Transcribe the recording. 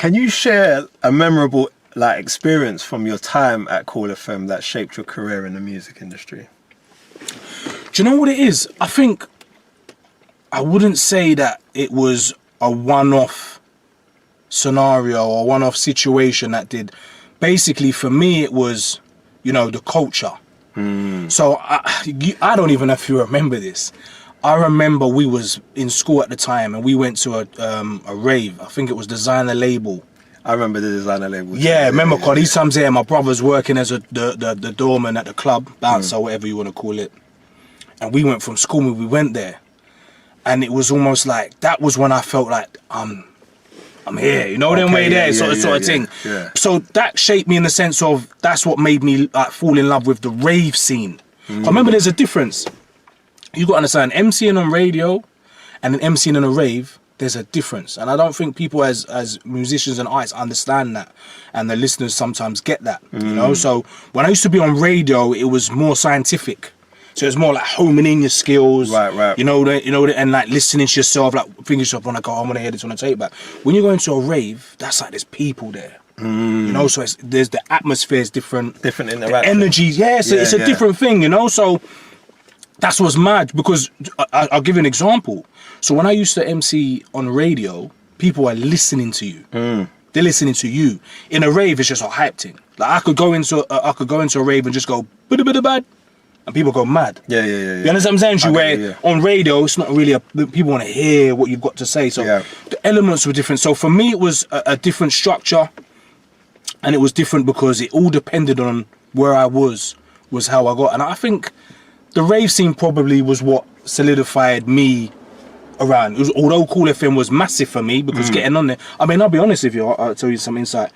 Can you share a memorable experience from your time at Cool FM that shaped your career in the music industry? Do you know what it is? I think I wouldn't say that it was a one-off scenario or one-off situation that did. Basically, for me, it was, the culture. So I don't even know if you remember this. I remember we was in school at the time and we went to a rave. I think it was Designer Label. I remember the Designer Label. Yeah, remember, because these times here, my brother's working as the doorman at the club, bouncer, whatever you want to call it. And we went from school and we went there. And it was almost like, that was when I felt like, I'm here, them way there, sort of thing. Yeah. So that shaped me in the sense of, that's what made me fall in love with the rave scene. I remember there's a difference. You got to understand, MCing on radio and an MCing in a rave, there's a difference. And I don't think people as musicians and artists understand that. And the listeners sometimes get that, So when I used to be on radio, it was more scientific. So it's more like homing in your skills, right. And like listening to yourself, like thinking to yourself, when I go, I want to hear this on a tape back. When you go into a rave, that's like there's people there, So there's the atmosphere is different interaction, the energy, it's a different thing, So that's what's mad, because I'll give you an example. So when I used to MC on radio, people are listening to you. They're listening to you. In a rave, it's just a hype thing. Like I could go into a rave and just go bad. And people go mad. Yeah. You understand what I'm saying? Where on radio, it's not really people want to hear what you've got to say. So the elements were different. So for me, it was a different structure, and it was different because it all depended on where I was how I got. And I think the rave scene probably was what solidified me around. Although Cool FM was massive for me because getting on there. I mean, I'll be honest with you. I'll tell you some insight.